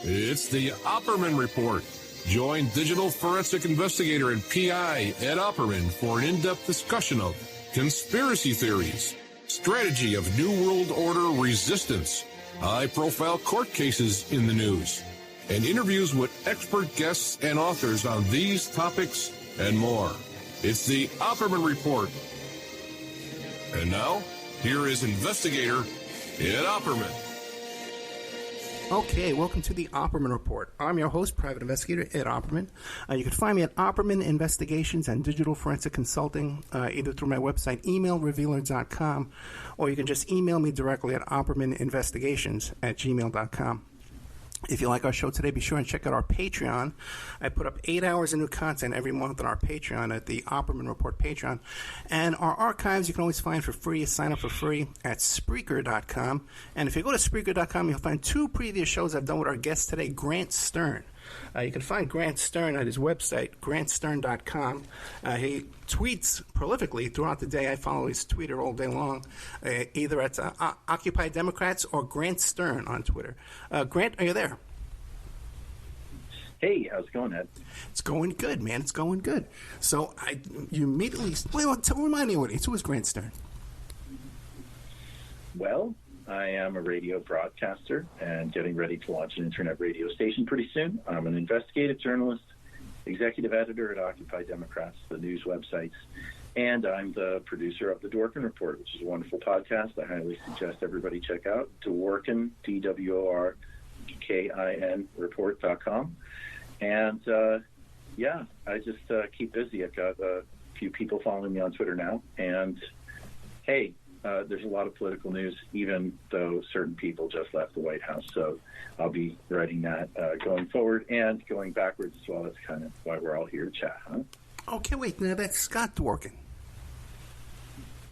It's the Opperman Report. Join digital forensic investigator and PI Ed Opperman for an in-depth discussion of conspiracy theories, strategy of New World Order resistance, high-profile court cases in the news, and interviews with expert guests and authors on these topics and more. It's the Opperman Report. And now, here is investigator Ed Opperman. Okay, welcome to the Opperman Report. I'm your host, Private Investigator Ed Opperman. You can find me at Opperman Investigations and Digital Forensic Consulting, either through my website, emailrevealer.com, or you can just email me directly at oppermaninvestigations@gmail.com. If you like our show today, be sure and check out our Patreon. I put up 8 hours of new content every month on our Patreon at the Opperman Report Patreon. And our archives you can always find for free. Sign up for free at Spreaker.com. And if you go to Spreaker.com, you'll find 2 previous shows I've done with our guest today, Grant Stern. You can find Grant Stern at his website, grantstern.com. He tweets prolifically throughout the day. I follow his Twitter all day long, either at Occupy Democrats or Grant Stern on Twitter. Grant, are you there? Hey, how's it going, Ed? It's going good, man. It's going good. So you immediately... remind me, who is Grant Stern? Well, I am a radio broadcaster and getting ready to launch an internet radio station pretty soon. I'm an investigative journalist, executive editor at Occupy Democrats, the news websites, and I'm the producer of the Dworkin Report, which is a wonderful podcast I highly suggest everybody check out. Dworkin, DWORKIN report.com. And, I just keep busy. I've got a few people following me on Twitter now. And, hey, there's a lot of political news, even though certain people just left the White House. So I'll be writing that going forward and going backwards as well. That's kind of why we're all here to chat, huh? Okay, wait. Now, that's Scott Dworkin.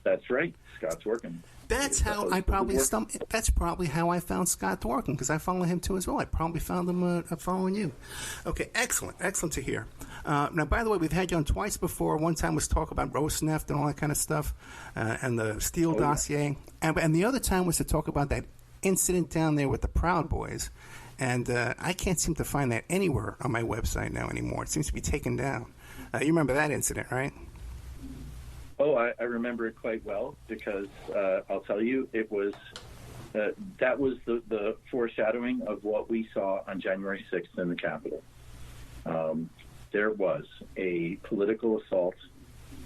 That's right. Scott Dworkin. That's how I probably stumbled. That's probably how I found Scott Dworkin, because I follow him too as well. I probably found him following you. Okay, excellent to hear. Now, by the way, we've had you on twice before. One time was talk about Rosneft and all that kind of stuff, and the Steele dossier, and the other time was to talk about that incident down there with the Proud Boys. And I can't seem to find that anywhere on my website now anymore. It seems to be taken down. You remember that incident, right? Oh, I remember it quite well because I'll tell you, it was that was the foreshadowing of what we saw on January 6th in the Capitol. There was a political assault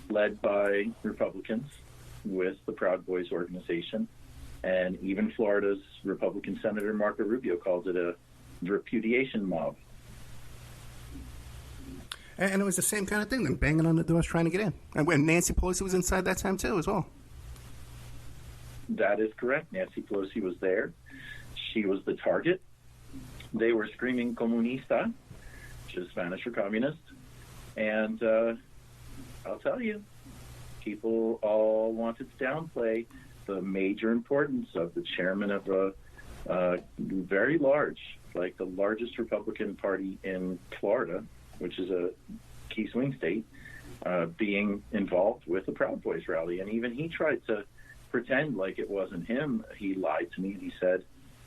led by Republicans with the Proud Boys organization, and even Florida's Republican Senator Marco Rubio called it a repudiation mob. And it was the same kind of thing, then banging on the doors trying to get in. And when Nancy Pelosi was inside that time, too, as well. That is correct. Nancy Pelosi was there. She was the target. They were screaming comunista, which is Spanish for communist. And I'll tell you, people all wanted to downplay the major importance of the chairman of a very large, like the largest Republican party in Florida, which is a key swing state, being involved with the Proud Boys rally. And even he tried to pretend like it wasn't him. He lied to me and he said,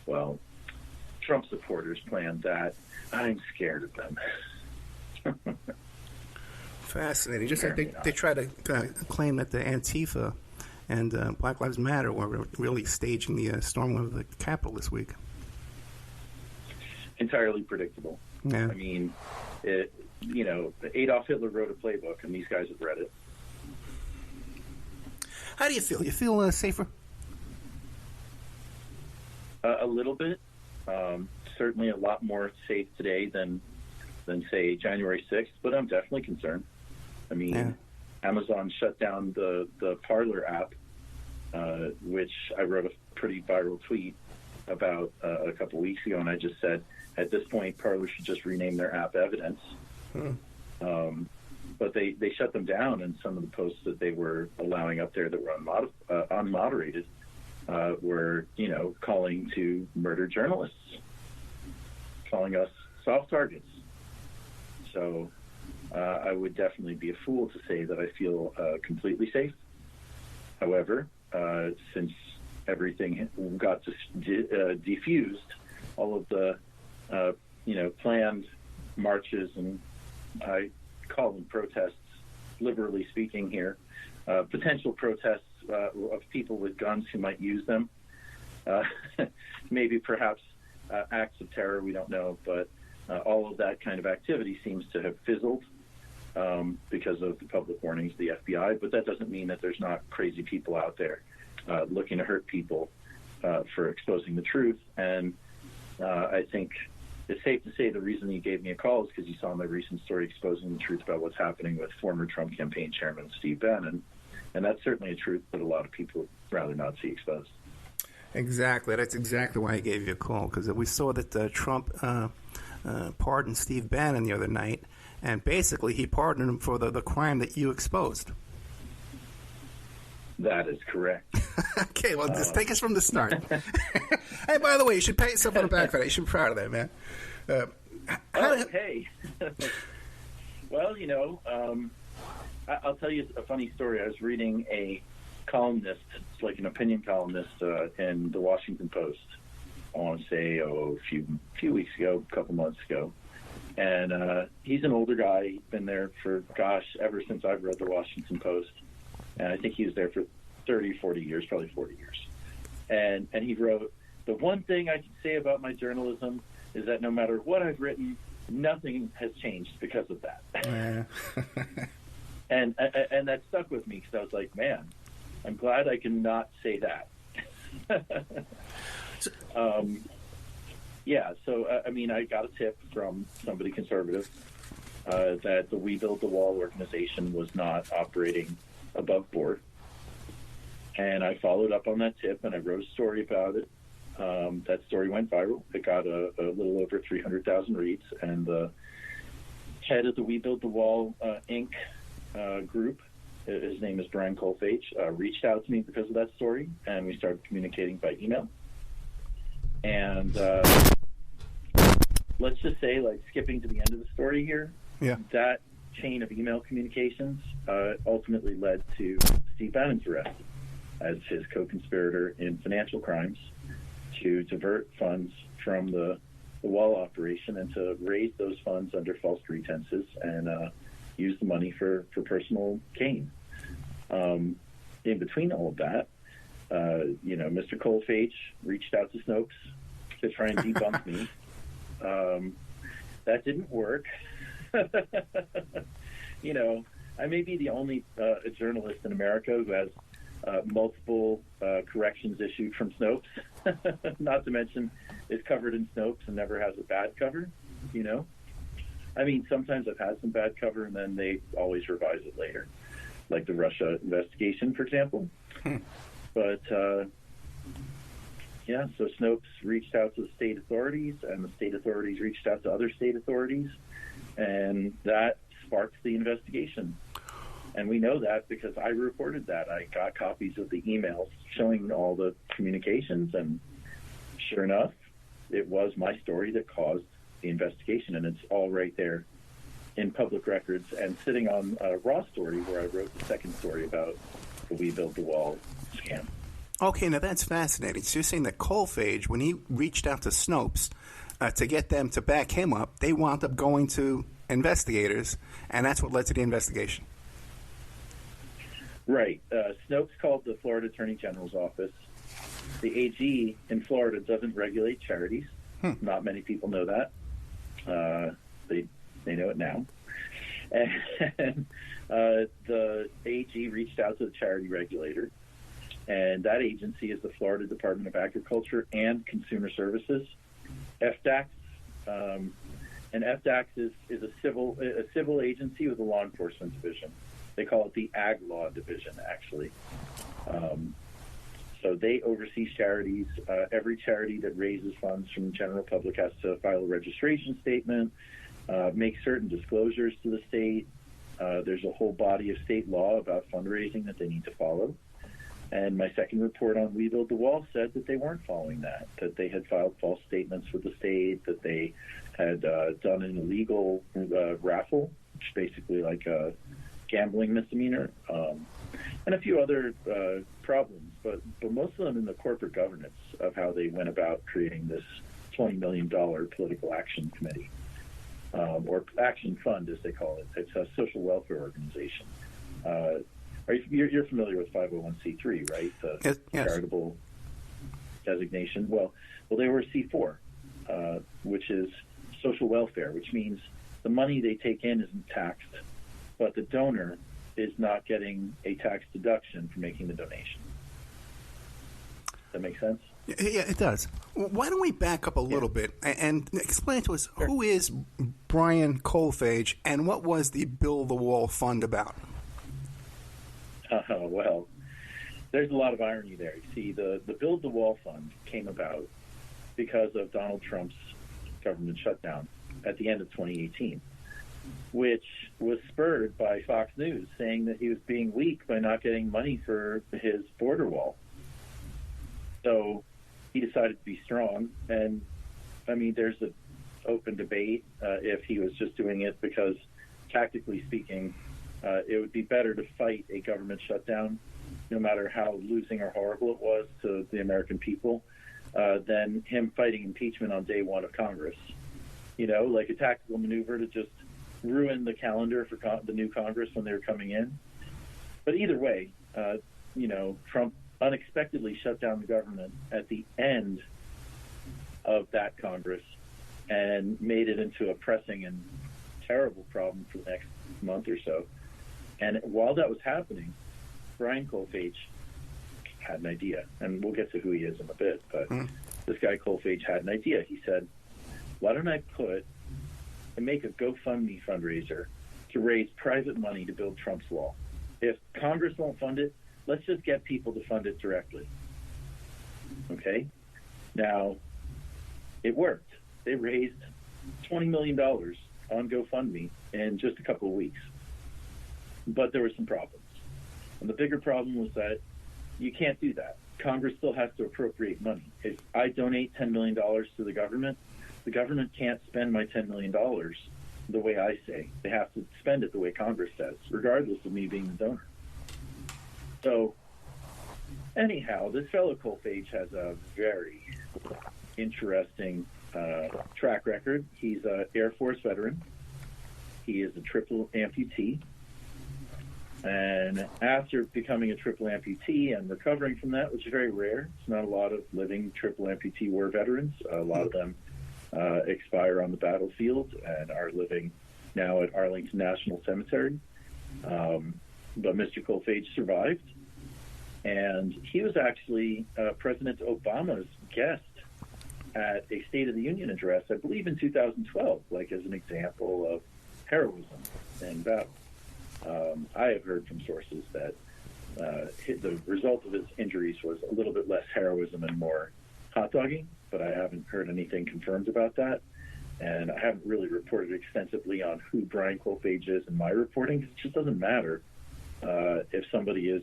well, Trump supporters planned that. I'm scared of them. Fascinating. Just like they try to claim that the Antifa and Black Lives Matter were really staging the storming of the Capitol this week. Entirely predictable. Yeah. I mean, Adolf Hitler wrote a playbook, and these guys have read it. How do you feel? You feel safer? A little bit. Certainly a lot more safe today than say, January 6th, but I'm definitely concerned. I mean, Amazon shut down the Parler app, which I wrote a pretty viral tweet about a couple weeks ago, and I just said, at this point, Parler should just rename their app Evidence. But they shut them down, and some of the posts that they were allowing up there that were unmoderated were, calling to murder journalists, calling us soft targets. So I would definitely be a fool to say that I feel completely safe. However, since everything got diffused, all of the planned marches, and I call them protests, liberally speaking here, potential protests of people with guns who might use them. Maybe perhaps acts of terror, we don't know, but all of that kind of activity seems to have fizzled because of the public warnings of the FBI, but that doesn't mean that there's not crazy people out there looking to hurt people for exposing the truth. And I think it's safe to say the reason you gave me a call is because you saw my recent story exposing the truth about what's happening with former Trump campaign chairman Steve Bannon. And that's certainly a truth that a lot of people would rather not see exposed. Exactly. That's exactly why I gave you a call, because we saw that Trump pardoned Steve Bannon the other night, and basically he pardoned him for the crime that you exposed. That is correct. Okay, well, just take us from the start. Hey, by the way, you should pat yourself on the back for that. You should be proud of that, man. Hey. Well, I'll tell you a funny story. I was reading a columnist, it's like an opinion columnist in the Washington Post, I want to say a few weeks ago, a couple months ago. And he's an older guy. He's been there for, ever since I've read the Washington Post. And I think he was there for 30, 40 years, probably 40 years. And he wrote, the one thing I can say about my journalism is that no matter what I've written, nothing has changed because of that. Yeah. and that stuck with me because I was like, man, I'm glad I can not say that. I got a tip from somebody conservative that the We Build the Wall organization was not operating above board. And I followed up on that tip, and I wrote a story about it. That story went viral. It got a little over 300,000 reads, and the head of the We Build the Wall Inc. Group, his name is Brian Colfage, reached out to me because of that story, and we started communicating by email. And let's just say, like, skipping to the end of the story here, that chain of email communications ultimately led to Steve Bannon's arrest as his co-conspirator in financial crimes to divert funds from the wall operation and to raise those funds under false pretenses and use the money for personal gain. In between all of that, Mr. Colfage reached out to Snopes to try and debunk me. That didn't work. I may be the only journalist in America who has multiple corrections issued from Snopes, not to mention is covered in Snopes and never has a bad cover, I mean, sometimes I've had some bad cover and then they always revise it later, like the Russia investigation, for example. But, so Snopes reached out to the state authorities, and the state authorities reached out to other state authorities, and that sparked the investigation. And we know that because I reported that. I got copies of the emails showing all the communications, and sure enough, it was my story that caused the investigation, and it's all right there in public records and sitting on a Raw story where I wrote the second story about the We Build the Wall scam. Okay, now that's fascinating. So you're saying that Colfage, when he reached out to Snopes to get them to back him up, they wound up going to investigators, and that's what led to the investigation. Right. Snopes called the Florida Attorney General's office. The AG in Florida doesn't regulate charities. Not many people know that. They know it now. And the AG reached out to the charity regulator, and that agency is the Florida Department of Agriculture and Consumer Services, FDACS. And FDACS is a civil agency with a law enforcement division. They call it the Ag Law Division, actually. So they oversee charities. Every charity that raises funds from the general public has to file a registration statement, make certain disclosures to the state. There's a whole body of state law about fundraising that they need to follow. And my second report on We Build the Wall said that they weren't following that they had filed false statements with the state, that they had done an illegal raffle, which is basically like a gambling misdemeanor, and a few other problems, but most of them in the corporate governance of how they went about creating this $20 million political action committee, or action fund, as they call it. It's a social welfare organization. You're familiar with 501c3, right? The yes. charitable designation. Well, they were C4, which is social welfare, which means the money they take in isn't taxed, but the donor is not getting a tax deduction for making the donation. Does that make sense? Yeah, it does. Why don't we back up a little bit and explain to us who is Brian Kolfage and what was the Build the Wall Fund about? Well, there's a lot of irony there. You see, the Build the Wall Fund came about because of Donald Trump's government shutdown at the end of 2018, which was spurred by Fox News saying that he was being weak by not getting money for his border wall. So he decided to be strong. And, I mean, there's an open debate if he was just doing it because, tactically speaking, it would be better to fight a government shutdown, no matter how losing or horrible it was to the American people, than him fighting impeachment on day one of Congress. You know, like a tactical maneuver to just ruin the calendar for the new Congress when they were coming in. But either way, Trump unexpectedly shut down the government at the end of that Congress and made it into a pressing and terrible problem for the next month or so. And while that was happening, Brian Kolfage had an idea, and we'll get to who he is in a bit, but this guy Kolfage had an idea. He said, why don't I make a GoFundMe fundraiser to raise private money to build Trump's wall? If Congress won't fund it, let's just get people to fund it directly. Okay? Now, it worked. They raised $20 million on GoFundMe in just a couple of weeks. But there were some problems. And the bigger problem was that you can't do that. Congress still has to appropriate money. If I donate $10 million to the government can't spend my $10 million the way I say. They have to spend it the way Congress says, regardless of me being the donor. So, anyhow, this fellow Kolfage has a very interesting track record. He's an Air Force veteran. He is a triple amputee. And after becoming a triple amputee and recovering from that, which is very rare, it's not a lot of living triple amputee war veterans. A lot of them expire on the battlefield and are living now at Arlington National Cemetery. But Mr. Kolfage survived, and he was actually President Obama's guest at a State of the Union address, I believe in 2012, like as an example of heroism in battle. I have heard from sources that the result of his injuries was a little bit less heroism and more hot dogging, but I haven't heard anything confirmed about that. And I haven't really reported extensively on who Brian Kolfage is in my reporting. It just doesn't matter if somebody is,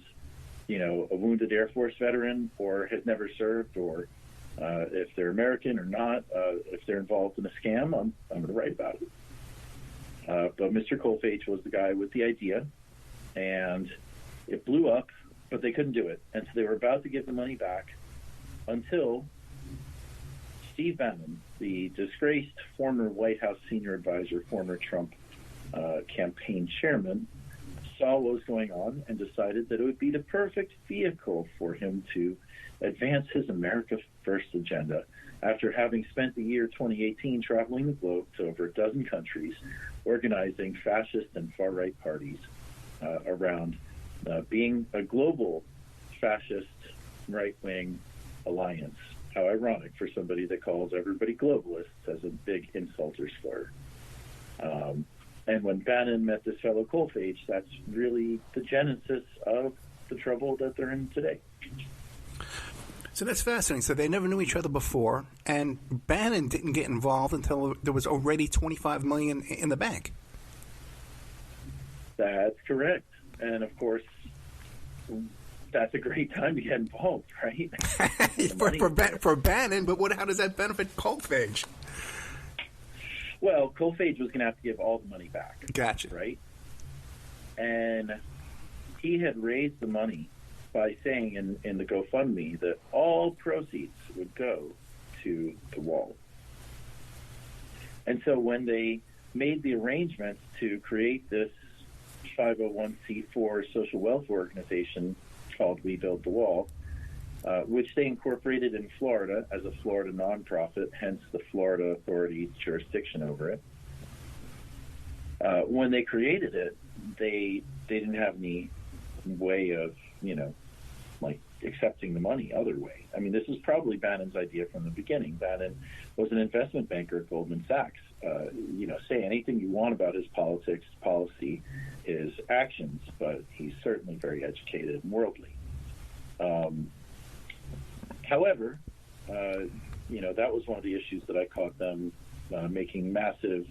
a wounded Air Force veteran or has never served, or if they're American or not. If they're involved in a scam, I'm going to write about it. But Mr. Kolfage was the guy with the idea, and it blew up, but they couldn't do it. And so they were about to give the money back until Steve Bannon, the disgraced former White House senior advisor, former Trump campaign chairman, saw what was going on and decided that it would be the perfect vehicle for him to advance his America First agenda after having spent the year 2018 traveling the globe to over a dozen countries, organizing fascist and far-right parties around being a global fascist right-wing alliance. How ironic for somebody that calls everybody globalists as a big insulter slur. And when Bannon met this fellow Kolfage, that's really the genesis of the trouble that they're in today. So that's fascinating. So they never knew each other before, and Bannon didn't get involved until there was already $25 million in the bank. That's correct. And, of course, that's a great time to get involved, right? for Bannon, but how does that benefit Kolfage? Well, Kolfage was going to have to give all the money back. Gotcha. Right? And he had raised the money by saying in the GoFundMe that all proceeds would go to the wall. And so when they made the arrangements to create this 501c4 social welfare organization called We Build the Wall, which they incorporated in Florida as a Florida nonprofit, hence the Florida authority's jurisdiction over it. When they created it, they didn't have any way of, like accepting the money other way. I mean, this is probably Bannon's idea from the beginning. Bannon was an investment banker at Goldman Sachs. Say anything you want about his politics, policy, his actions, but he's certainly very educated and worldly. However, that was one of the issues that I caught them making massive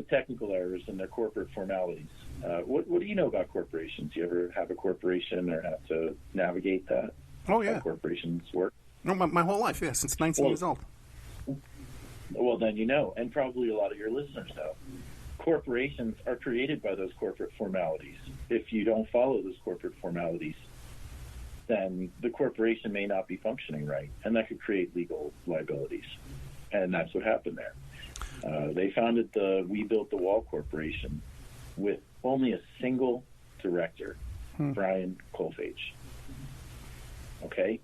technical errors in their corporate formalities. What do you know about corporations? You ever have a corporation or have to navigate that? Oh, yeah. How corporations work? No, my whole life, yeah, since 19 years old. Well, then you know, and probably a lot of your listeners know. Corporations are created by those corporate formalities. If you don't follow those corporate formalities, then the corporation may not be functioning right, and that could create legal liabilities. And that's what happened there. They founded the We Built the Wall Corporation with only a single director, Brian Kolfage. Okay?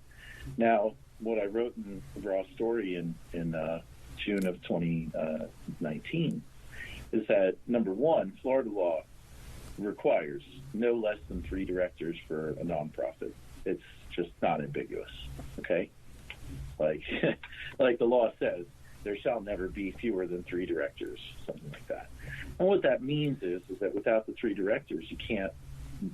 Now, what I wrote in the Raw Story in June of 2019 is that, number one, Florida law requires no less than 3 directors for a nonprofit. It's just not ambiguous, okay? Like the law says, there shall never be fewer than 3 directors, something like that. And what that means is that without the 3 directors, you can't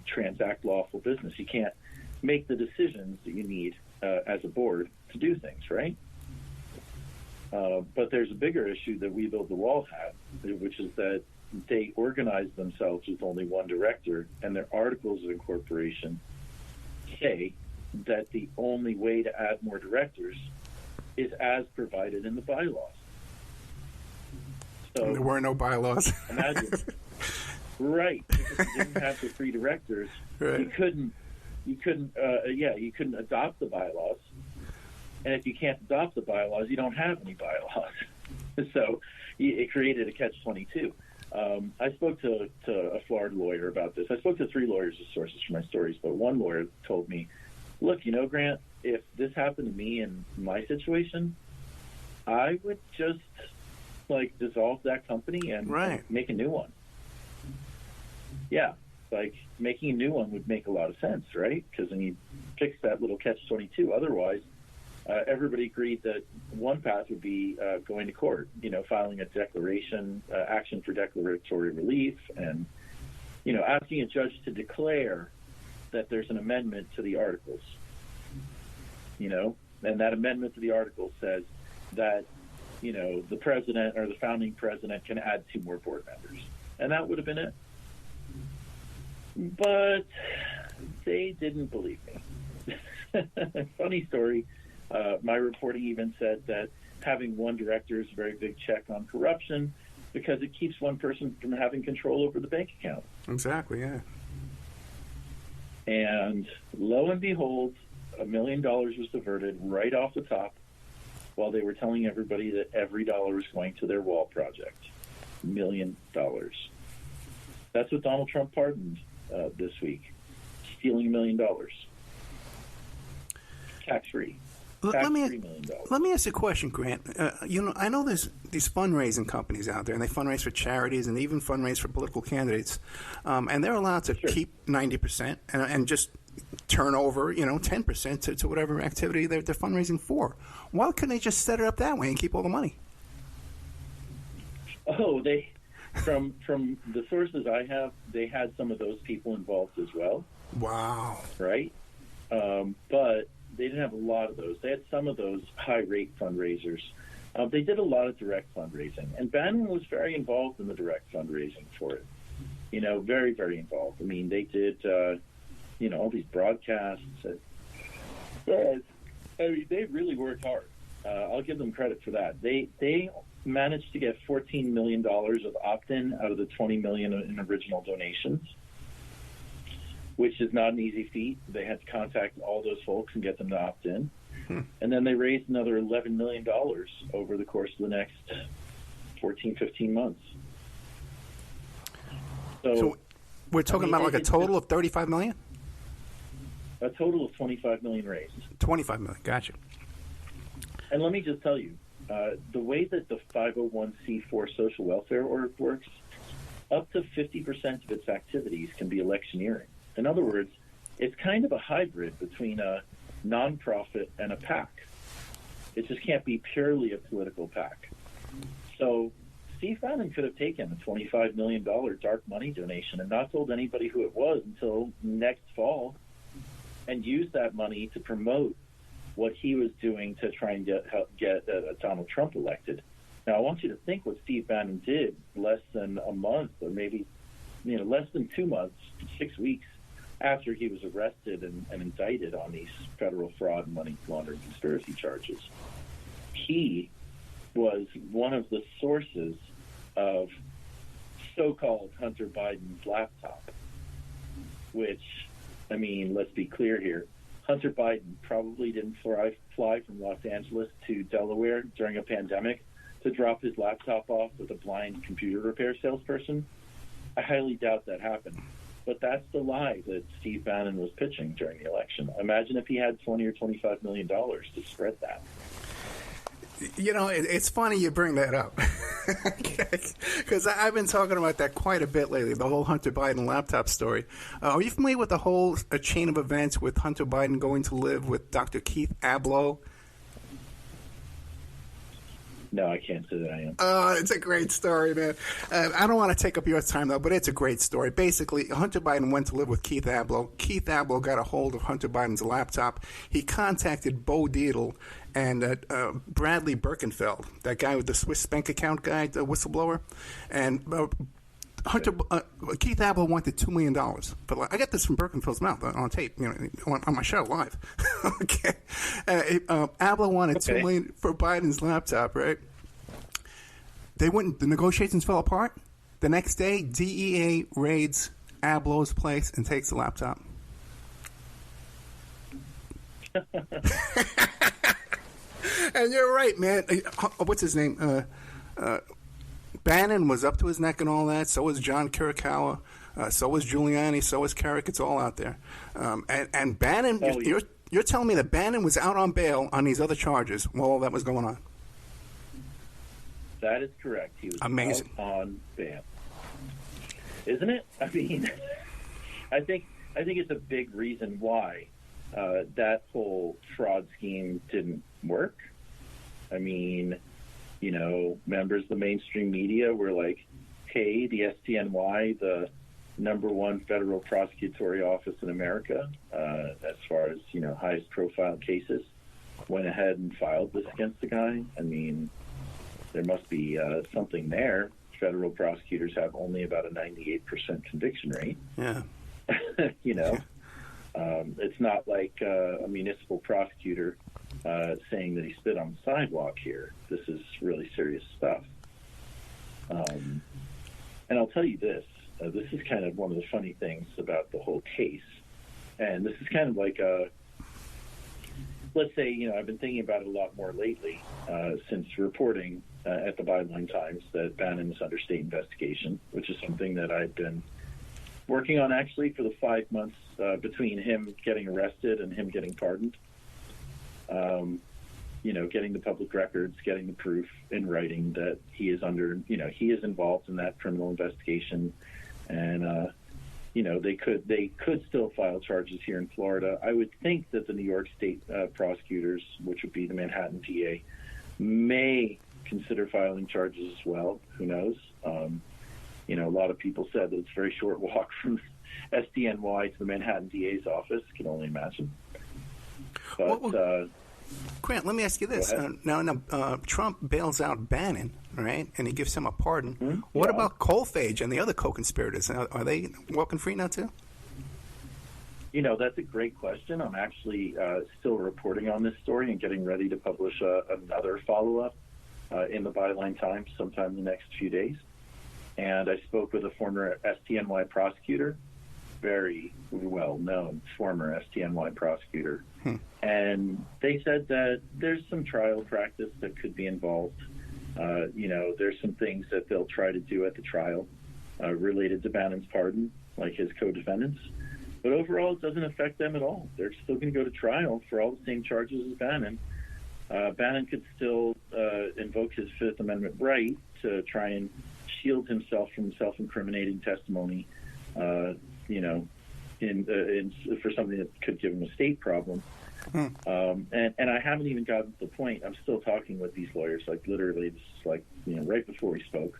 transact lawful business. You can't make the decisions that you need as a board to do things, right? But there's a bigger issue that We Build the Wall had, which is that they organized themselves with only 1 director, and their articles of incorporation say that the only way to add more directors is as provided in the bylaws. So there were no bylaws. Imagine, right? Because you didn't have the 3 directors, right. you couldn't adopt the bylaws. And if you can't adopt the bylaws, you don't have any bylaws. So it created a catch-22. I spoke to a Florida lawyer about this. I spoke to 3 lawyers as sources for my stories, but one lawyer told me, look, Grant, if this happened to me in my situation, I would just dissolve that company and make a new one. Yeah, making a new one would make a lot of sense, right? Because then you fix that little catch-22. Otherwise, everybody agreed that one path would be going to court, filing a declaration, action for declaratory relief, and, asking a judge to declare that there's an amendment to the articles, and that amendment to the articles says that, the president or the founding president can add 2 more board members. And that would have been it. But they didn't believe me. Funny story. My reporting even said that having 1 director is a very big check on corruption because it keeps one person from having control over the bank account. Exactly, yeah. And lo and behold, $1 million was diverted right off the top while they were telling everybody that every dollar was going to their wall project. $1 million. That's what Donald Trump pardoned this week. Stealing $1 million. Tax-free. Let me ask you a question, Grant. I know there's these fundraising companies out there, and they fundraise for charities and even fundraise for political candidates, and they're allowed to keep 90% and just turn over, 10% to whatever activity they're fundraising for. Why couldn't they just set it up that way and keep all the money? Oh, from the sources I have, they had some of those people involved as well. Wow. Right, but they didn't have a lot of those. They had some of those high-rate fundraisers. They did a lot of direct fundraising, and Bannon was very involved in the direct fundraising for it. Very, very involved. I mean, they did, all these broadcasts. They really worked hard. I'll give them credit for that. They managed to get $14 million of opt-in out of the $20 million in original donations, which is not an easy feat. They had to contact all those folks and get them to opt in. And then they raised another $11 million over the course of the next 14, 15 months. So we're talking about like a total of $35 million? A total of $25 million raised. $25 million, gotcha. And let me just tell you, the way that the 501c4 social welfare org works, up to 50% of its activities can be electioneering. In other words, it's kind of a hybrid between a nonprofit and a PAC. It just can't be purely a political PAC. So Steve Bannon could have taken a $25 million dark money donation and not told anybody who it was until next fall, and used that money to promote what he was doing to try and get Donald Trump elected. Now, I want you to think what Steve Bannon did less than a month, or maybe less than 2 months, 6 weeks after he was arrested and indicted on these federal fraud and money laundering conspiracy charges. He was one of the sources of so-called Hunter Biden's laptop, which, I mean, let's be clear here. Hunter Biden probably didn't fly from Los Angeles to Delaware during a pandemic to drop his laptop off with a blind computer repair salesperson. I highly doubt that happened. But that's the lie that Steve Bannon was pitching during the election. Imagine if he had $20 or $25 million to spread that. It's funny you bring that up, because I've been talking about that quite a bit lately, the whole Hunter Biden laptop story. Are you familiar with the whole chain of events with Hunter Biden going to live with Dr. Keith Abloh? No, I can't say that I am. It's a great story, man. I don't want to take up your time, though, but it's a great story. Basically, Hunter Biden went to live with Keith Abloh. Keith Abloh got a hold of Hunter Biden's laptop. He contacted Bo Dietl and Bradley Birkenfeld, that guy with the Swiss bank account guy, the whistleblower. And Keith Abloh wanted $2 million. But I got this from Birkenfeld's mouth on tape, on my show live. Okay. Abloh wanted $2 million for Biden's laptop, right? The negotiations fell apart. The next day, DEA raids Abloh's place and takes the laptop. And you're right, man. What's his name? Bannon was up to his neck and all that. So was John Kirikawa. So was Giuliani. So was Carrick. It's all out there. And Bannon, you're telling me that Bannon was out on bail on these other charges while all that was going on? That is correct. He was amazing out on bail. Isn't it? I mean, I think it's a big reason why that whole fraud scheme didn't work. I mean, members of the mainstream media were like, hey, the SDNY, the number one federal prosecutory office in America, as far as, highest profile cases, went ahead and filed this against the guy. I mean, there must be something there. Federal prosecutors have only about a 98% conviction rate. Yeah. It's not like a municipal prosecutor saying that he spit on the sidewalk here. This is really serious stuff. And I'll tell you this. This is kind of one of the funny things about the whole case. And this is kind of like let's say, I've been thinking about it a lot more lately since reporting at the Byline Times that Bannon is under state investigation, which is something that I've been working on actually for the 5 months between him getting arrested and him getting pardoned. Getting the public records, getting the proof in writing that he is he is involved in that criminal investigation. And, they could still file charges here in Florida. I would think that the New York State prosecutors, which would be the Manhattan DA, may consider filing charges as well. Who knows? A lot of people said that it's a very short walk from SDNY to the Manhattan DA's office. Can only imagine. But Grant, let me ask you this. Now, Trump bails out Bannon, right? And he gives him a pardon. Mm-hmm. What about Colfage and the other co-conspirators? Are they walking free now, too? That's a great question. I'm actually still reporting on this story and getting ready to publish another follow-up in the Byline Times sometime in the next few days. And I spoke with a former SDNY prosecutor, very well-known former SDNY prosecutor. And they said that there's some trial practice that could be involved There's some things that they'll try to do at the trial related to Bannon's pardon, like his co-defendants. But overall, it doesn't affect them at all. They're still going to go to trial for all the same charges as Bannon. Bannon could still invoke his Fifth Amendment right to try and shield himself from self-incriminating testimony, for something that could give him a state problem. And I haven't even gotten to the point. I'm still talking with these lawyers, like literally, this is like right before we spoke.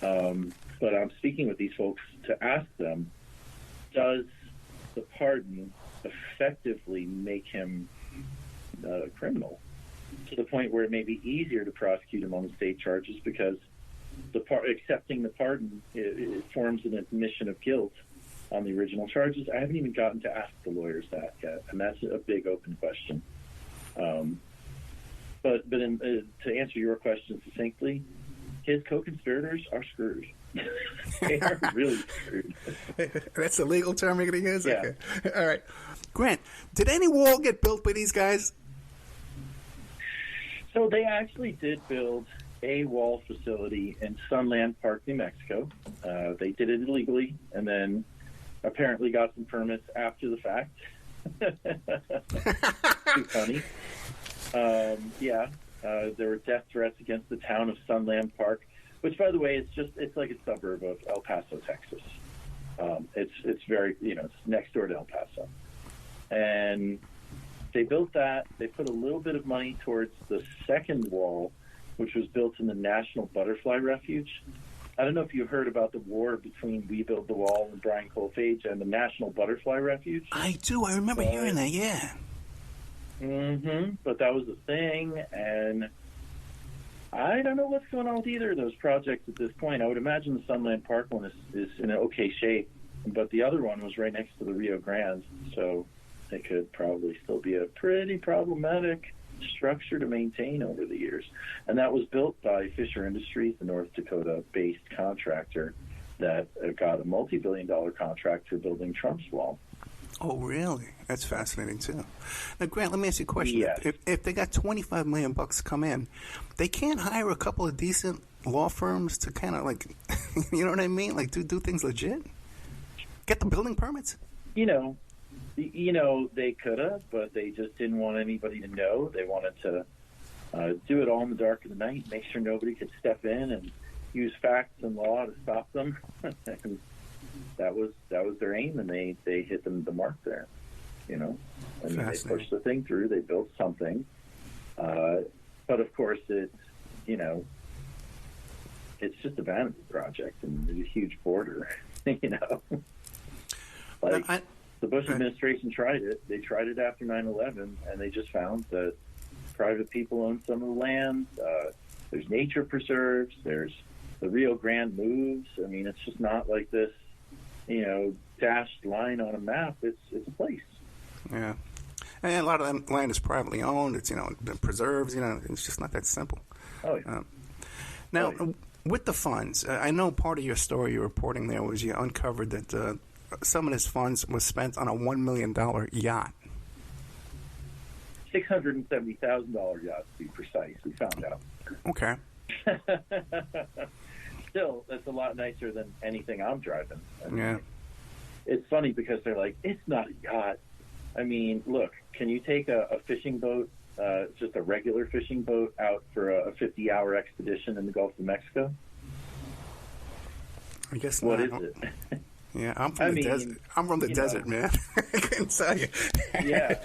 But I'm speaking with these folks to ask them, does the pardon effectively make him a criminal to the point where it may be easier to prosecute him on the state charges because accepting the pardon it forms an admission of guilt on the original charges? I haven't even gotten to ask the lawyers that yet, and that's a big open question. But to answer your question succinctly, his co-conspirators are screwed. They are really screwed. That's the legal term you're going to use? Yeah. Okay. All right. Grant, did any wall get built by these guys? So they actually did build a wall facility in Sunland Park, New Mexico. They did it illegally and then apparently got some permits after the fact. Too funny. There were death threats against the town of Sunland Park, which, by the way, it's like a suburb of El Paso, Texas. It's very, it's next door to El Paso. And they built that. They put a little bit of money towards the second wall, which was built in the National Butterfly Refuge. I don't know if you heard about the war between We Build the Wall and Brian Colfage and the National Butterfly Refuge. I do. I remember hearing that, yeah. But that was the thing, and I don't know what's going on with either of those projects at this point. I would imagine the Sunland Park one is in an okay shape, but the other one was right next to the Rio Grande, so it could probably still be a pretty problematic structure to maintain over the years. And that was built by Fisher Industries, the North Dakota-based contractor that got a multi-billion-dollar contract for building Trump's wall. Oh, really? That's fascinating, too. Now, Grant, let me ask you a question. Yes. If they got $25 million come in, they can't hire a couple of decent law firms to kind of like, you know what I mean? Like, do things legit? Get the building permits? They could have, but they just didn't want anybody to know. They wanted to do it all in the dark of the night, make sure nobody could step in and use facts and law to stop them. And that was their aim, and they hit the mark there. And they pushed the thing through. They built something, but of course it's just a vanity project, and there's a huge border. The Bush administration tried it. They tried it after 9/11, and they just found that private people own some of the land. There's nature preserves. There's the Rio Grande moves. I mean, it's just not like this, dashed line on a map. It's a place. Yeah. And a lot of that land is privately owned. It's, been preserves. It's just not that simple. Oh, yeah. With the funds, I know part of your story you're reporting there was you uncovered that some of this funds was spent on a $1 million yacht. $670,000 yacht, to be precise. We found out. Okay. Still, that's a lot nicer than anything I'm driving. Yeah. It's funny because they're like, it's not a yacht. I mean, look, can you take a fishing boat, just a regular fishing boat, out for a 50-hour expedition in the Gulf of Mexico? I guess not. What is it? Yeah, I'm from the desert. I'm from the desert, man. I couldn't tell you. Yeah.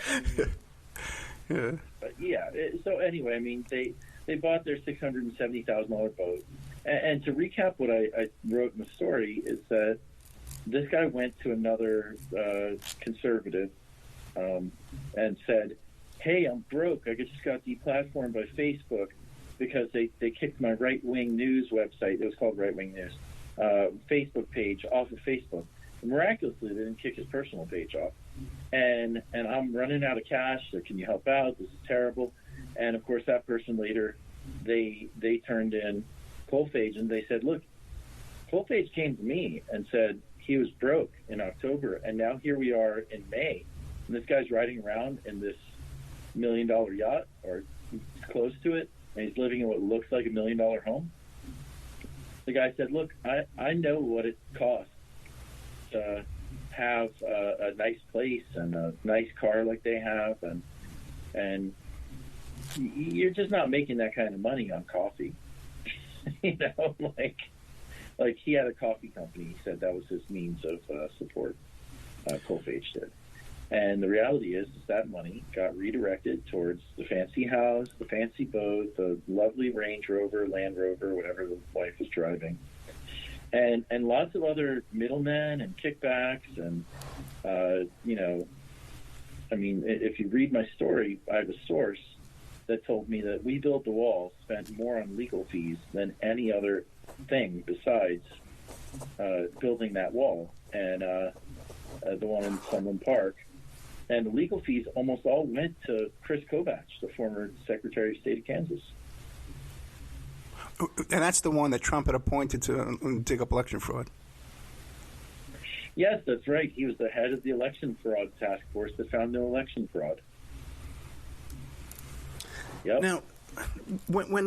Yeah. So anyway, I mean, they bought their $670,000 boat. And to recap what I wrote in the story is that this guy went to another conservative and said, hey, I'm broke. I just got deplatformed by Facebook because they kicked my right-wing news website. It was called Right Wing News. Facebook page off of Facebook. And miraculously, they didn't kick his personal page off. And I'm running out of cash, so can you help out? This is terrible. And, of course, that person later, they turned in Colfage, and they said, look, Colfage came to me and said he was broke in October, and now here we are in May, and this guy's riding around in this $1 million yacht, or close to it, and he's living in what looks like $1 million home. The guy said, look, I know what it costs to have a nice place and a nice car like they have, and you're just not making that kind of money on coffee. You know, like he had a coffee company. He said that was his means of support. Colfage did. And the reality is that money got redirected towards the fancy house, the fancy boat, the lovely Range Rover, Land Rover, whatever the wife was driving, and lots of other middlemen and kickbacks. And, you know, I mean, if you read my story, I have a source that told me that We Built the Wall spent more on legal fees than any other thing besides building that wall and the one in Sunland Park. And the legal fees almost all went to Chris Kovach, the former Secretary of State of Kansas. And that's the one that Trump had appointed to dig up election fraud. Yes, that's right. He was the head of the election fraud task force that found no election fraud. Yep. Now, when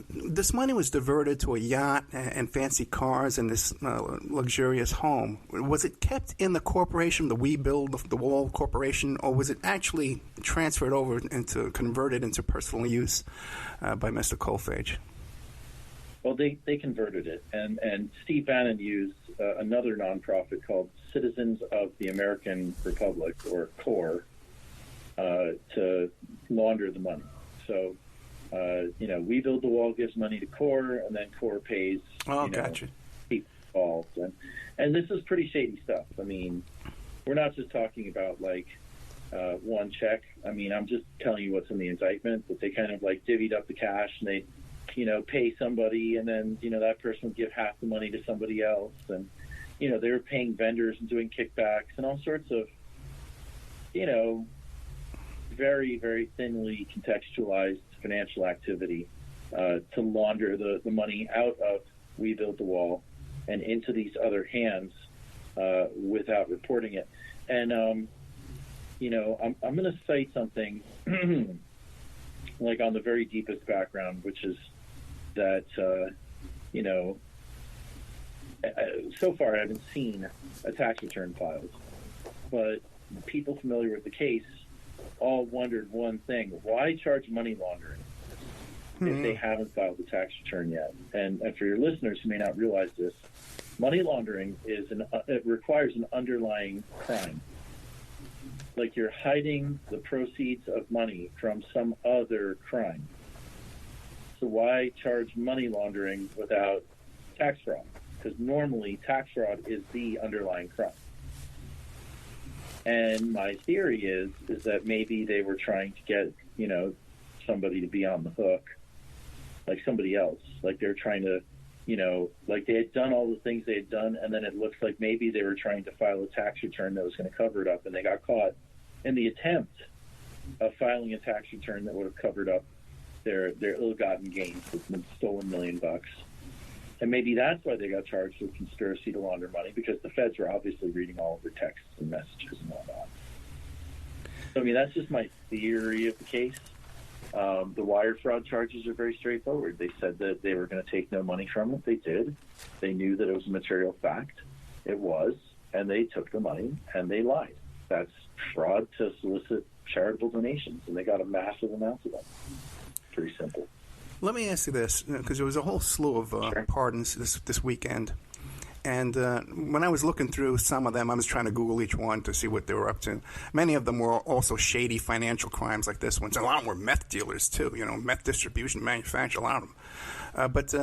this money was diverted to a yacht and fancy cars and this luxurious home, was it kept in the corporation, the We Build the Wall Corporation, or was it actually transferred over into converted into personal use by Mr. Colfage? Well, they converted it, and Steve Bannon used another nonprofit called Citizens of the American Republic, or CORE, to launder the money. So, you know, We Build the Wall gives money to CORE, and then CORE pays gotcha. people involved. And this is pretty shady stuff. I mean, we're not just talking about, like, one check. I mean, I'm just telling you what's in the indictment, that they kind of, like, divvied up the cash, and they, you know, pay somebody, and then, you know, that person would give half the money to somebody else. And, you know, they were paying vendors and doing kickbacks and all sorts of, you know, very, very thinly contextualized financial activity to launder the money out of We Build the Wall and into these other hands without reporting it. And, you know, I'm going to cite something like on the very deepest background, which is that, you know, so far I haven't seen a tax return filed, but people familiar with the case all wondered one thing: why charge money laundering if they haven't filed the tax return yet? And for your listeners who may not realize this, money laundering is it requires an underlying crime. Like you're hiding the proceeds of money from some other crime. So why charge money laundering without tax fraud? Because normally tax fraud is the underlying crime. And my theory is that maybe they were trying to get, you know, somebody to be on the hook, like somebody else. Like they're trying to, you know, like they had done all the things they had done, and then it looks like maybe they were trying to file a tax return that was going to cover it up, and they got caught in the attempt of filing a tax return that would have covered up their ill-gotten gains with the stolen $1 million. And maybe that's why they got charged with conspiracy to launder money, because the feds were obviously reading all of their texts and messages and whatnot. So, I mean, that's just my theory of the case. The wire fraud charges are very straightforward. They said that they were going to take no money from it. They did. They knew that it was a material fact. It was. And they took the money and they lied. That's fraud to solicit charitable donations. And they got a massive amount of them. Pretty simple. Let me ask you this, because there was a whole slew of pardons this weekend. And when I was looking through some of them, I was trying to Google each one to see what they were up to. Many of them were also shady financial crimes like this one. A lot of them were meth dealers, too, you know, meth distribution, manufacture, a lot of them. But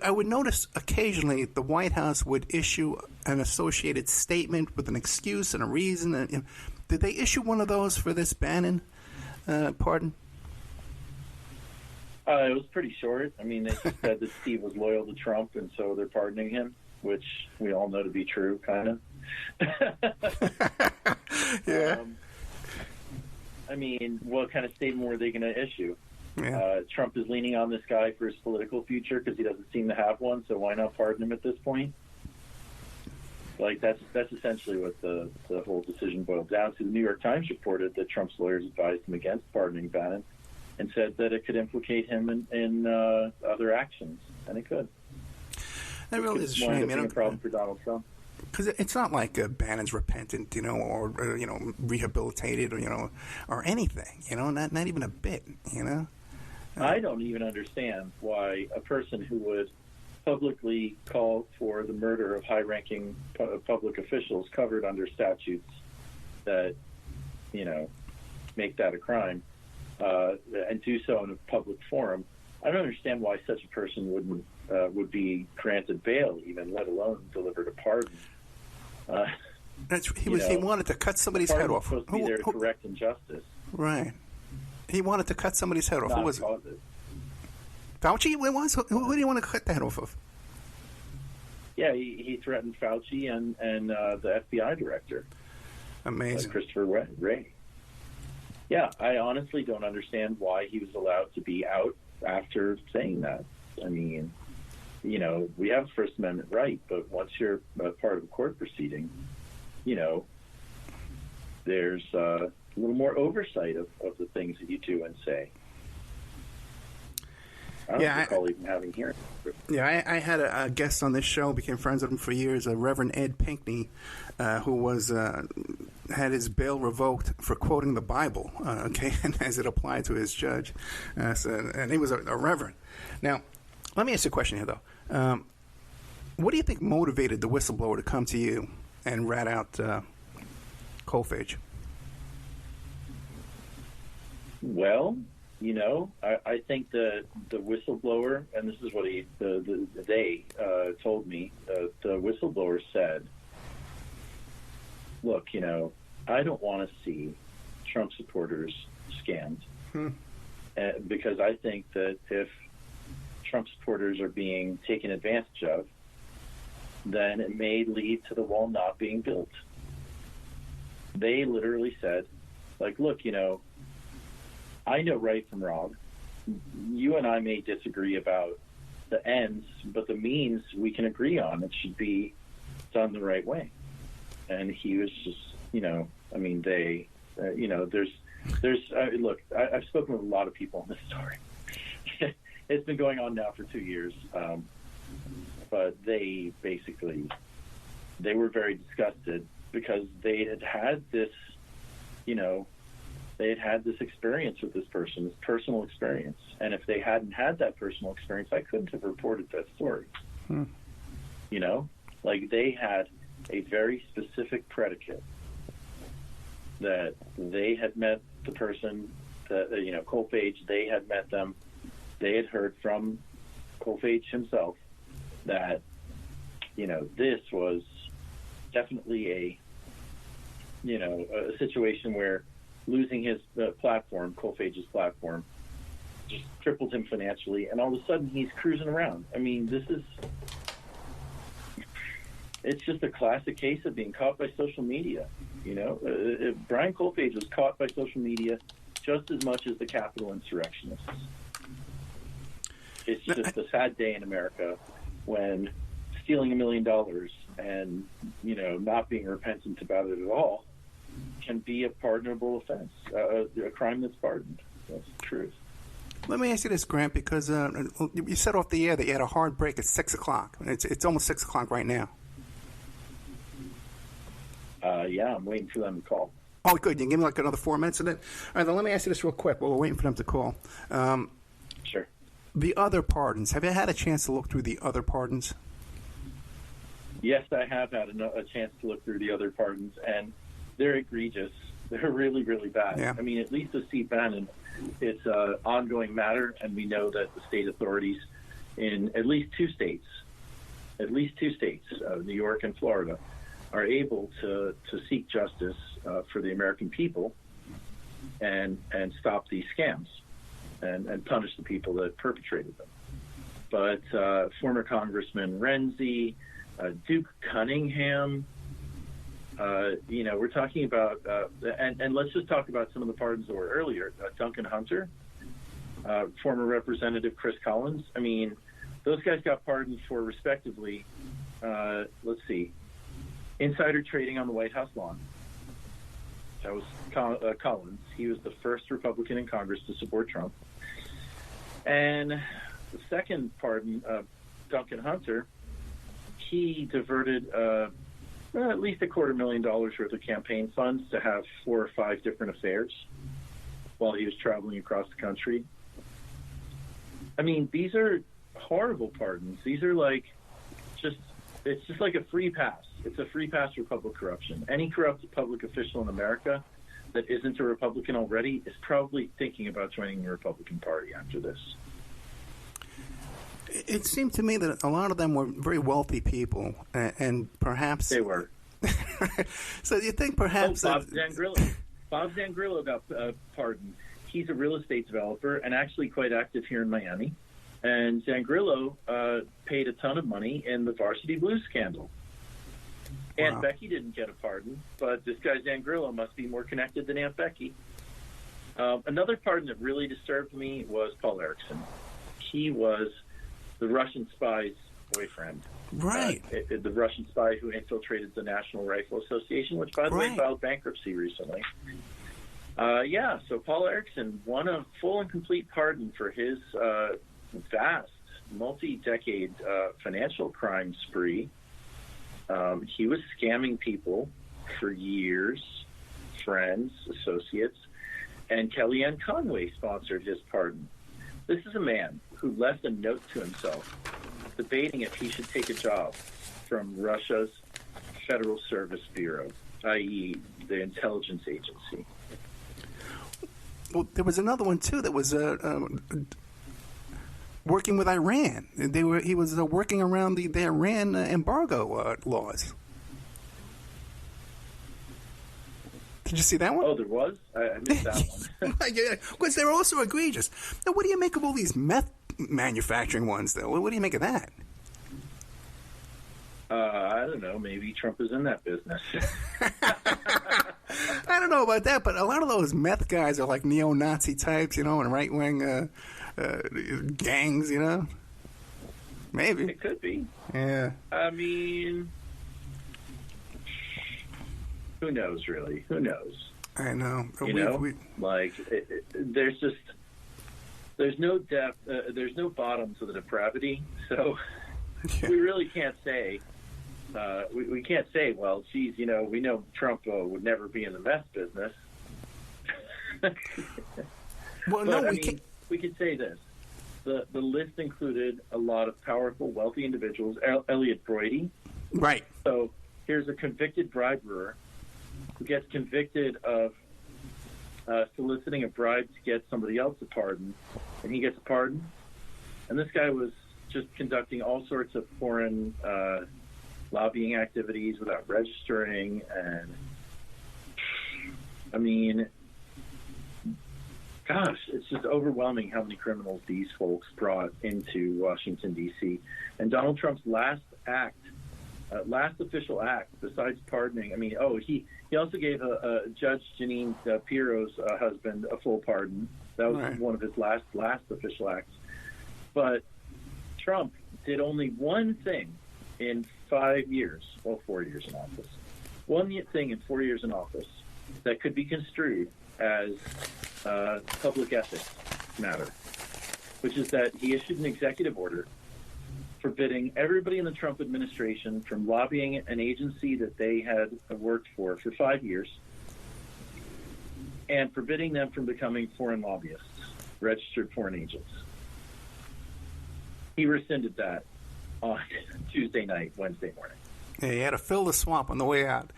I would notice occasionally the White House would issue an associated statement with an excuse and a reason. And did they issue one of those for this Bannon pardon? It was pretty short. I mean, they said that Steve was loyal to Trump, and so they're pardoning him, which we all know to be true, kind of. Yeah. I mean, what kind of statement were they going to issue? Yeah. Trump is leaning on this guy for his political future because he doesn't seem to have one, so why not pardon him at this point? Like, that's essentially what the whole decision boiled down to. The New York Times reported that Trump's lawyers advised him against pardoning Bannon. and said that it could implicate him in other actions, and it could. That really is a Wind shame. up being a problem for Donald Trump. Because it's not like Bannon's repentant, or rehabilitated, or anything, not even a bit, I don't even understand why a person who would publicly call for the murder of high-ranking public officials covered under statutes that, make that a crime, and do so in a public forum. I don't understand why such a person would be granted bail, even, let alone delivered a pardon. He wanted to cut somebody's head off. Supposed to be there to correct injustice. Right. He wanted to cut somebody's head off. Who was it? Fauci? Who do you want to cut the head off of? Yeah, he threatened Fauci and the FBI director. Amazing. Christopher Wray. Yeah, I honestly don't understand why he was allowed to be out after saying that. I mean, we have a First Amendment right, but once you're a part of a court proceeding, there's a little more oversight of the things that you do and say. I don't recall even having hearings. Yeah, I had a guest on this show, became friends with him for years, Reverend Ed Pinkney, who was had his bail revoked for quoting the Bible, and as it applied to his judge. And he was a reverend. Now, let me ask you a question here, though. What do you think motivated the whistleblower to come to you and rat out Coalphage? Well, I think the whistleblower, and this is what they told me, the whistleblower said, look, I don't want to see Trump supporters scammed because I think that if Trump supporters are being taken advantage of, then it may lead to the wall not being built. They literally said, look, I know right from wrong. You and I may disagree about the ends, but the means we can agree on. It should be done the right way. And he was just, look, I've spoken with a lot of people on this story. It's been going on now for 2 years. But they were very disgusted because they had this experience with this person, this personal experience. And if they hadn't had that personal experience, I couldn't have reported that story. They had a very specific predicate that they had met the person, Coalphage, they had met them. They had heard from Coalphage himself that, this was definitely a situation where losing his platform, Coalphage's platform, just crippled him financially, and all of a sudden he's cruising around. I mean, it's just a classic case of being caught by social media. Brian Coalphage was caught by social media just as much as the Capitol insurrectionists. It's just a sad day in America when stealing $1 million and, not being repentant about it at all can be a pardonable offense, a crime that's pardoned. That's the truth. Let me ask you this, Grant, because you said off the air that you had a hard break at 6 o'clock. It's almost 6 o'clock right now. Yeah, I'm waiting for them to call. Oh, good. You can give me another 4 minutes. And then, all right, then let me ask you this real quick while we're waiting for them to call. Sure. The other pardons. Have you had a chance to look through the other pardons? Yes, I have had a chance to look through the other pardons, and they're egregious. They're really, really bad. Yeah. I mean, at least with Steve Bannon, it's an ongoing matter, and we know that the state authorities in at least two states, New York and Florida, are able to seek justice for the American people and stop these scams and punish the people that perpetrated them. But former Congressman Renzi, Duke Cunningham, we're talking about, and let's just talk about some of the pardons that were earlier. Duncan Hunter, former Representative Chris Collins. I mean, those guys got pardoned for, respectively, let's see, insider trading on the White House lawn. That was Collins. He was the first Republican in Congress to support Trump. And the second pardon, Duncan Hunter, he diverted at least $250,000 worth of campaign funds to have 4 or 5 different affairs while he was traveling across the country. I mean, these are horrible pardons. These are it's just like a free pass. It's a free pass for public corruption. Any corrupt public official in America that isn't a Republican already is probably thinking about joining the Republican Party after this. It seemed to me that a lot of them were very wealthy people, and perhaps they were. So you think perhaps Bob Zangrillo got pardoned. He's a real estate developer and actually quite active here in Miami. And Zangrillo paid a ton of money in the Varsity Blues scandal. Wow. Aunt Becky didn't get a pardon, but this guy Zangrillo must be more connected than Aunt Becky. Another pardon that really disturbed me was Paul Erickson. He was the Russian spy's boyfriend. Right. The Russian spy who infiltrated the National Rifle Association, which, by the way, filed bankruptcy recently. So Paul Erickson won a full and complete pardon for his vast, multi-decade financial crime spree. He was scamming people for years, friends, associates, and Kellyanne Conway sponsored his pardon. This is a man who left a note to himself debating if he should take a job from Russia's Federal Service Bureau, i.e. the intelligence agency. Well, there was another one, too, that was working with Iran. He was working around the Iran embargo laws. Did you see that one? Oh, there was? I missed that one. Because they're also egregious. Now, what do you make of all these meth manufacturing ones, though? What do you make of that? I don't know. Maybe Trump is in that business. I don't know about that, but a lot of those meth guys are like neo-Nazi types, and right-wing gangs, Maybe. It could be. Yeah. I mean, who knows, really? Who knows? I know. There's no depth, there's no bottom to the depravity, so we really can't say. We can't say, well, geez, we know Trump would never be in the meth business. Well, but, we could say this. The list included a lot of powerful, wealthy individuals. Elliot Broidy. Right. So here's a convicted briberer who gets convicted of soliciting a bribe to get somebody else a pardon, and he gets a pardon. And this guy was just conducting all sorts of foreign lobbying activities without registering. And, I mean, gosh, it's just overwhelming how many criminals these folks brought into Washington, D.C. And Donald Trump's last official act, besides pardoning, he also gave Judge Jeanine Pirro's husband a full pardon. That was one of his last official acts. But Trump did only one thing in 5 years, 4 years in office. One thing in 4 years in office that could be construed as a public ethics matter, which is that he issued an executive order forbidding everybody in the Trump administration from lobbying an agency that they had worked for 5 years, and forbidding them from becoming foreign lobbyists, registered foreign agents. He rescinded that on Tuesday night, Wednesday morning. Yeah, you had to fill the swamp on the way out.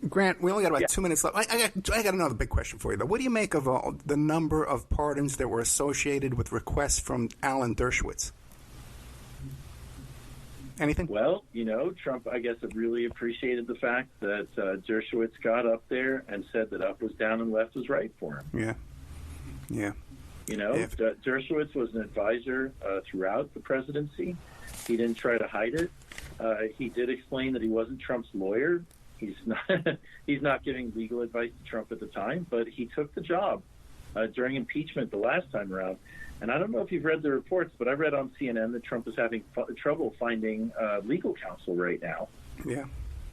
Grant, we only got about 2 minutes left. I got another big question for you, though. What do you make of the number of pardons that were associated with requests from Alan Dershowitz? Anything? Well, Trump, I guess, really appreciated the fact that Dershowitz got up there and said that up was down and left was right for him. Yeah. Dershowitz was an advisor throughout the presidency. He didn't try to hide it. He did explain that he wasn't Trump's lawyer. He's not giving legal advice to Trump at the time, but he took the job during impeachment the last time around. And I don't know if you've read the reports, but I read on CNN that Trump is having trouble finding legal counsel right now. Yeah.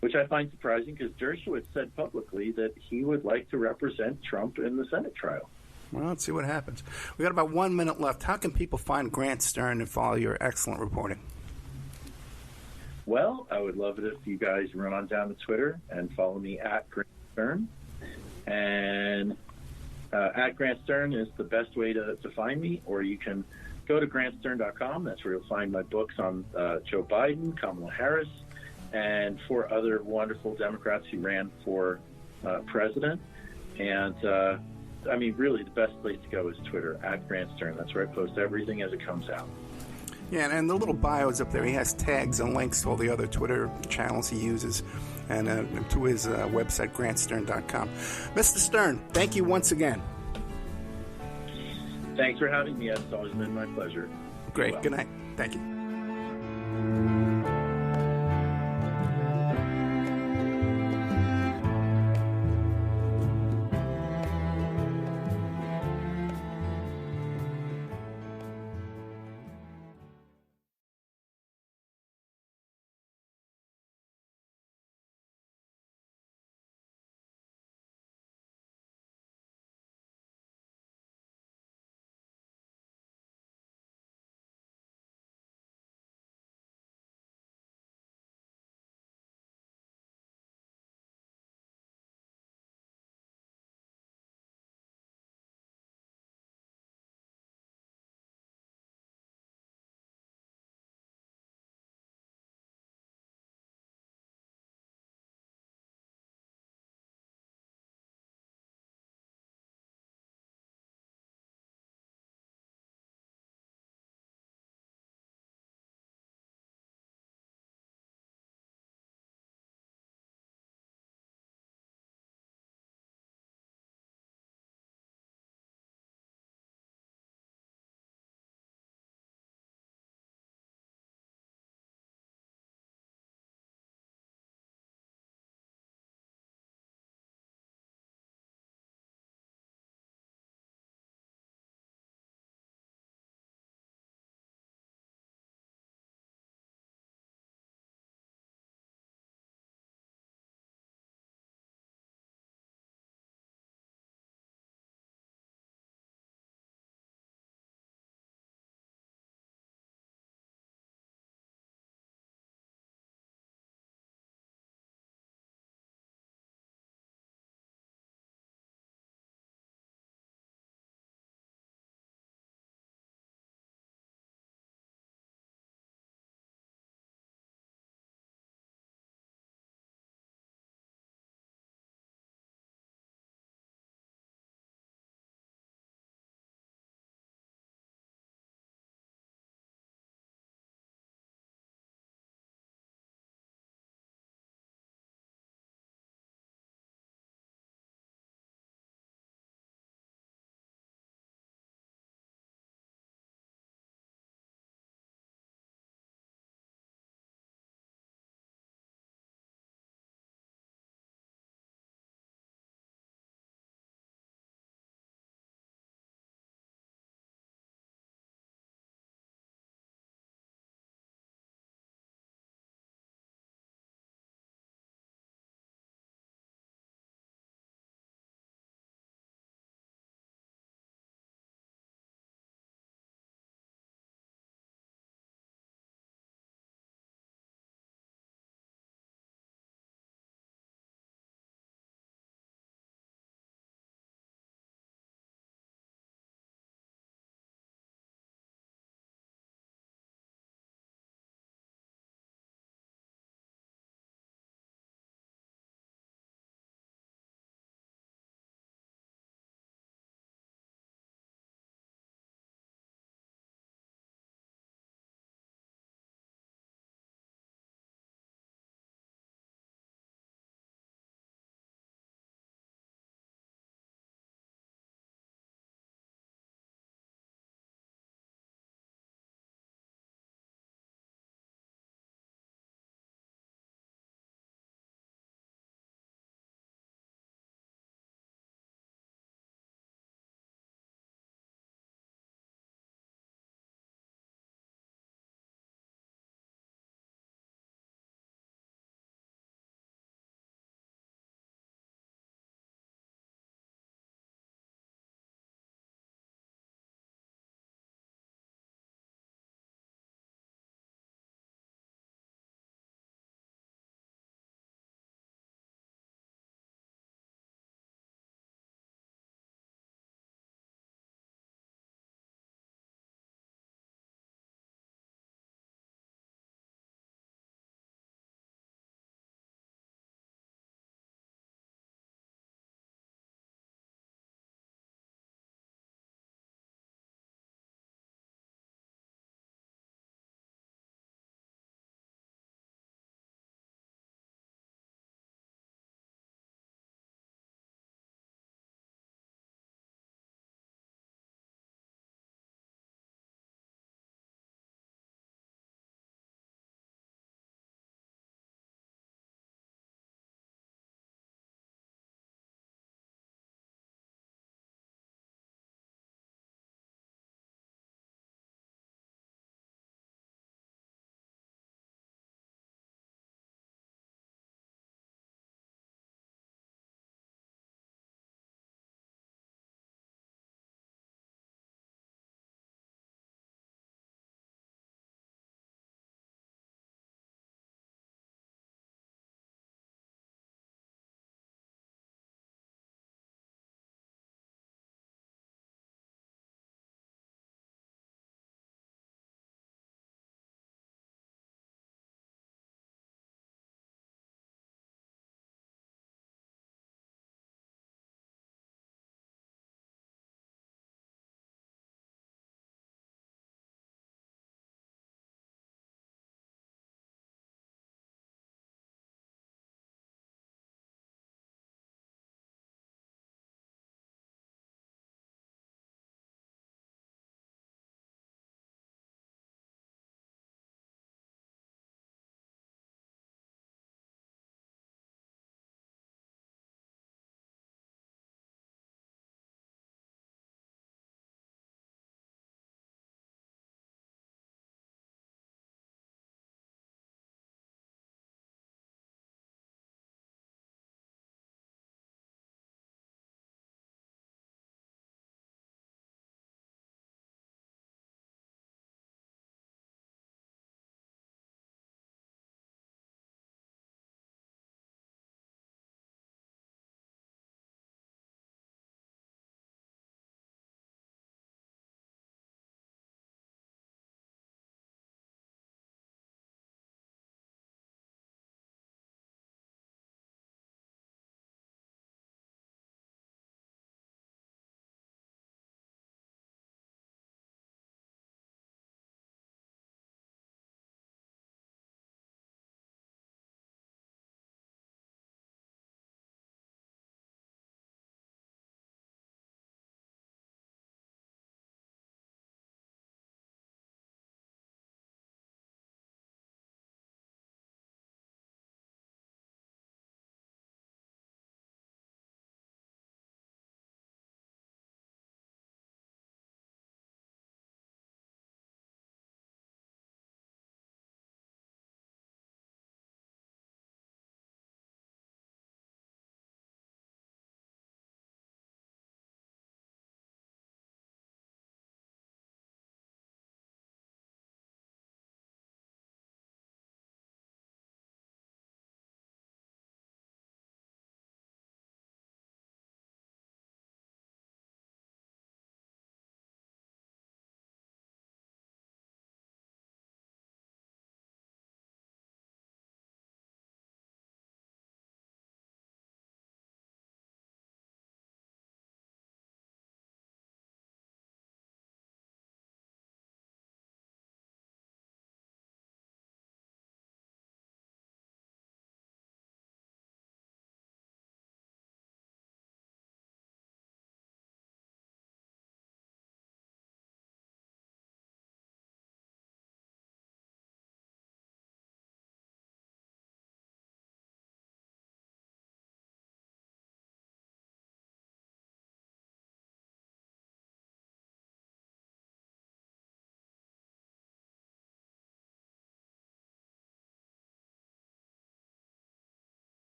Which I find surprising because Dershowitz said publicly that he would like to represent Trump in the Senate trial. Well, let's see what happens. We got about 1 minute left. How can people find Grant Stern and follow your excellent reporting? Well, I would love it if you guys run on down to Twitter and follow me at Grant Stern. And at Grant Stern is the best way to find me, or you can go to grantstern.com. That's where you'll find my books on Joe Biden, Kamala Harris, and 4 other wonderful Democrats who ran for president. And I mean, really, the best place to go is Twitter, at Grant Stern. That's where I post everything as it comes out. Yeah, and the little bio is up there. He has tags and links to all the other Twitter channels he uses, and to his website, grantstern.com. Mr. Stern, thank you once again. Thanks for having me. It's always been my pleasure. Great. Good night. Thank you.